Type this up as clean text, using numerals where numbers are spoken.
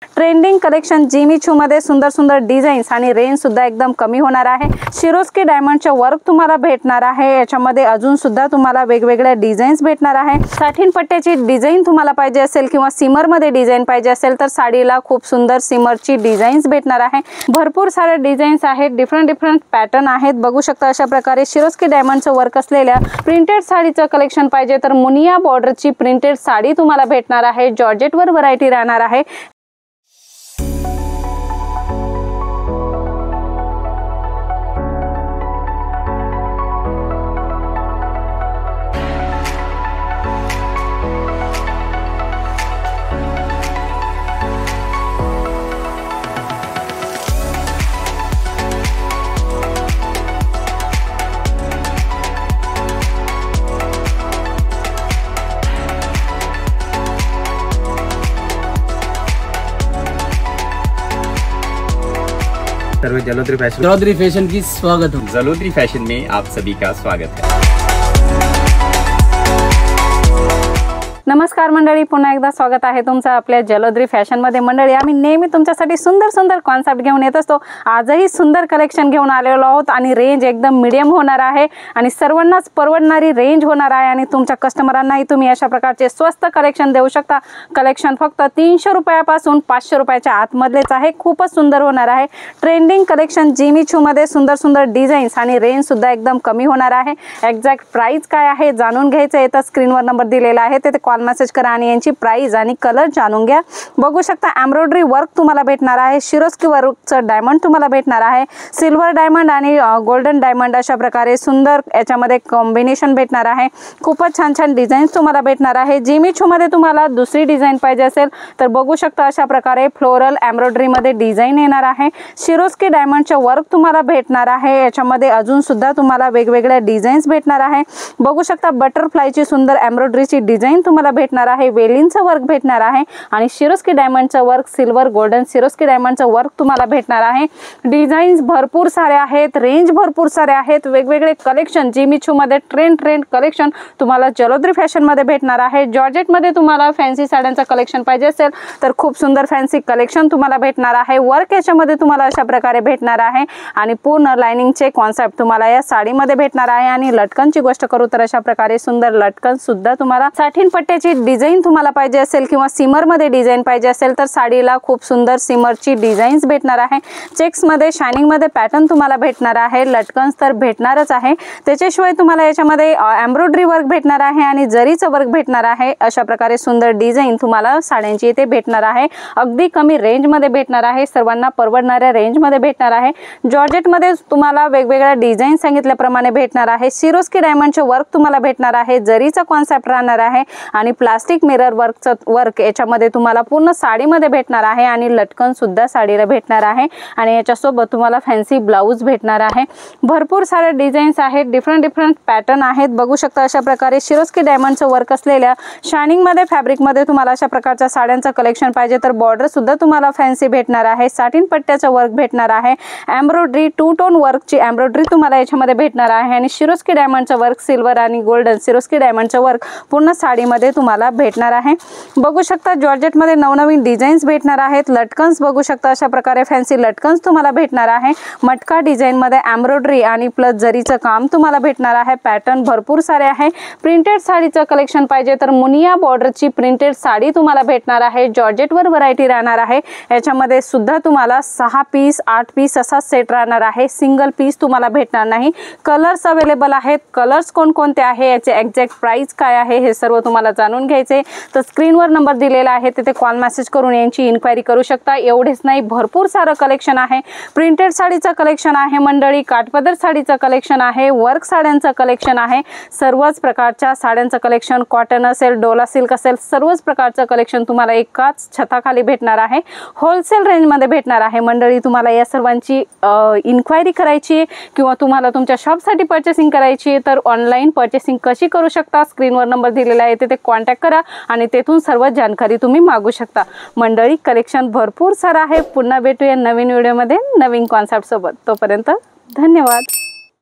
Trending collection Jimmy Choo मध्ये सुंदर सुंदर डिझाईन्स आणि रेंज सुद्धा एकदम कमी होणार आहे। शिरोस्की डायमंडचे वर्क तुम्हाला भेटणार आहे। याच्यामध्ये अजून सुद्धा तुम्हाला वेगवेगळ्या डिझाईन्स भेटणार आहे। साठीन पट्ट्याची डिझाईन तुम्हाला पाहिजे असेल किंवा सिमर मध्ये डिझाईन पाहिजे असेल तर साडीला खूप सुंदर सिमरची डिझाईन्स भेटणार आहे। भरपूर सारे डिझाईन्स आहेत, डिफरंट पॅटर्न आहेत। बघू शकता अशा प्रकारे शिरोस्की डायमंडचं वर्क असलेल्या प्रिंटेड साडीचं कलेक्शन पाहिजे तर मुनिया बॉर्डरची प्रिंटेड साडी तुम्हाला भेटणार आहे। जॉर्जेटवर व्हरायटी राहणार आहे। जलोदरी फैशन की स्वागत है। जलोदरी फैशन में आप सभी का स्वागत है। नमस्कार मंडळी, पुन्हा एकदा स्वागत आहे तुमचं आपल्या जलोदरी फॅशन मध्ये। मंडळी, आम्ही नेहमी तुमच्यासाठी सुंदर सुंदर कॉन्सेप्ट घेऊन येत असतो। आजही सुंदर कलेक्शन घेऊन आलेलो आहोत आणि रेंज एकदम मीडियम होणार आहे आणि सर्वांनाच परवडणारी रेंज होणार आहे आणि तुमच्या कस्टमरांनाही तुम्ही अशा प्रकारचे स्वस्त कलेक्शन देऊ शकता। कलेक्शन फक्त 300 रुपयापासून 500 रुपयाच्या आतमधलेच आहे। खूपच सुंदर होणार आहे। ट्रेंडिंग कलेक्शन जिमी चू मध्ये सुंदर सुंदर डिझाईन्स आणि रेंज सुद्धा एकदम कमी होणार आहे। एक्झॅक्ट प्राइस काय आहे जाणून घ्यायचं आहे तर स्क्रीनवर नंबर दिलेला आहे, ते कॉल मेसेज करा आणि यांची प्राइस आणि कलर जाणून घ्या। बघू शकता एम्ब्रॉयडरी वर्क तुम्हाला भेटणार आहे। शिरोस्की वर्कचं डायमंड तुम्हाला भेटणार आहे। सिल्वर डायमंड आणि गोल्डन डायमंड अशा प्रकारे सुंदर याच्यामध्ये कॉम्बिनेशन भेटणार आहे। खूपच छान छान डिझाईन्स तुम्हाला भेटणार आहे। जिमी चू मध्ये तुम्हाला दुसरी डिझाईन पाहिजे असेल तर बघू शकता अशा प्रकारे फ्लोरल एम्ब्रॉयडरी मध्ये डिझाईन येणार आहे। शिरोस्की डायमंडचे वर्क तुम्हाला भेटणार आहे। याच्यामध्ये अजून सुद्धा तुम्हाला वेगवेगळ्या डिझाईन्स भेटणार आहे। बघू शकता बटरफ्लायची सुंदर एम्ब्रॉयडरीची डिझाईन तुम्हाला भेटणार आहे। वेलींचं वर्क भेटणार आहे आणि शिरोस्की डायमंडचं वर्क सिल्वर गोल्डन शिरोस्की डायमंडचं वर्क तुम्हाला भेटणार आहे। डिझाईन्स भरपूर सारे आहेत, रेंज भरपूर सारे आहेत। वेगवेगळे कलेक्शन जिमी चू मध्ये ट्रेंड कलेक्शन तुम्हाला जलोदरी फॅशन मध्ये भेटणार आहे। जॉर्जेट मध्ये तुम्हाला फॅन्सी साड्यांचं कलेक्शन पाहिजे असेल तर खूप सुंदर फॅन्सी कलेक्शन तुम्हाला भेटणार आहे। वर्क याच्यामध्ये तुम्हाला अशा प्रकारे भेटणार आहे आणि पूर्ण लाइनिंगचे कॉन्सेप्ट तुम्हाला या साडीमध्ये भेटणार आहे। आणि लटकनची गोष्ट करू तर अशा प्रकारे सुंदर लटकन सुद्धा तुम्हाला साठीन पट्ट्याची डिझाईन तुम्हाला पाहिजे असेल किंवा सिमर मध्ये डिझाईन पाहिजे असेल तर साडीला खूप सुंदर सिमरची डिझाईन्स भेटणार आहे। चेक्स मध्ये शायनिंग मध्ये पॅटर्न तुम्हाला भेटणार आहे। लटकन्स तर भेटणारच आहे, त्याच्याशिवाय तुम्हाला याच्यामध्ये एम्ब्रॉयडरी वर्क भेटणार आहे आणि जरीचं वर्क भेटणार आहे। अशा प्रकारे सुंदर डिझाईन तुम्हाला साड्यांची इथे भेटणार आहे। अगदी कमी रेंज मध्ये भेटणार आहे, सर्वांना परवडणाऱ्या रेंज मध्ये भेटणार आहे। जॉर्जेट मध्ये तुम्हाला वेगवेगळ्या डिझाईन सांगितल्याप्रमाणे भेटणार आहे। शिरोस्की डायमंडचे वर्क तुम्हाला भेटणार आहे। जरीचा कॉन्सेप्ट राहणार आहे आणि प्लास्टिक मिरर वर्कचं वर्क याच्यामध्ये तुम्हाला पूर्ण साडीमध्ये भेटणार आहे आणि लटकन सुद्धा साडीला भेटणार आहे आणि याच्यासोबत तुम्हाला फॅन्सी ब्लाउज भेटणार आहे। भरपूर सारे डिझाईन्स आहेत, डिफरंट पॅटर्न आहेत। बघू शकता अशा प्रकारे शिरोस्की डायमंडचं वर्क असलेल्या शायनिंग मध्ये फॅब्रिक मध्ये तुम्हाला अशा प्रकारच्या साड्यांचं कलेक्शन पाहिजे तर बॉर्डर सुद्धा तुम्हाला फॅन्सी भेटणार आहे। साठीन पट्ट्याचं वर्क भेटणार आहे। एम्ब्रॉयडरी 2 टोन वर्कची एम्ब्रॉयडरी तुम्हाला याच्यामध्ये भेटणार आहे आणि शिरोस्की डायमंडचं वर्क सिल्वर आणि गोल्डन शिरोस्की डायमंडचं वर्क पूर्ण साडीमध्ये तुम्हाला भेटणार आहे। बघू शकता जॉर्जेट मध्ये नवनवीन डिझाईन्स भेटणार आहेत। लटकन्स बघू शकता अशा प्रकारे फॅन्सी लटकन्स तुम्हाला भेटणार आहे। मटका डिझाईन मध्ये एम्ब्रॉयडरी आणि प्लस जरीचं काम तुम्हाला भेटणार आहे। पॅटर्न भरपूर सारे आहे। प्रिंटेड साडीचं कलेक्शन पाहिजे तर मुनिया बॉर्डरची प्रिंटेड साडी तुम्हाला भेटणार आहे। जॉर्जेटवर व्हरायटी राहणार आहे। याच्यामध्ये सुद्धा तुम्हाला 6 पीस 8 पीस असा सेट राहणार आहे। सिंगल पीस तुम्हाला भेटणार नाही। कलर्स अवेलेबल आहेत। कलर्स कोणकोणते आहे, याचे एक्झॅक्ट प्राइस काय आहे हे सर्व तुम्हाला जाणून घ्यायचे तर स्क्रीनवर नंबर दिलेला आहे, तिथे कॉल मेसेज करून यांची इन्क्वायरी करू शकता। एवढेच नाही, भरपूर सारं कलेक्शन आहे। प्रिंटेड साडीचं कलेक्शन आहे मंडळी, काठपदर साडीचं कलेक्शन आहे, वर्क साड्यांचं कलेक्शन आहे। सर्वच प्रकारच्या साड्यांचं कलेक्शन, कॉटन असेल, डोला सिल्क असेल, सर्वच प्रकारचं कलेक्शन तुम्हाला एकाच छताखाली भेटणार आहे। होलसेल रेंज मध्ये भेटणार आहे मंडळी। तुम्हाला या सर्वांची इन्क्वायरी करायची किंवा तुम्हाला तुमच्या शॉपसाठी पर्चेसिंग करायची तर ऑनलाईन पर्चेसिंग कशी करू शकता, स्क्रीनवर नंबर दिलेला आहे, तिथे कॉन्टॅक्ट करा आणि तेथून सर्व जानकारी तुम्ही मागू शकता। मंडळी कलेक्शन भरपूर सारं आहे। पुन्हा भेटूया नवीन व्हिडिओमध्ये नवीन कॉन्सेप्ट सोबत। तोपर्यंत धन्यवाद।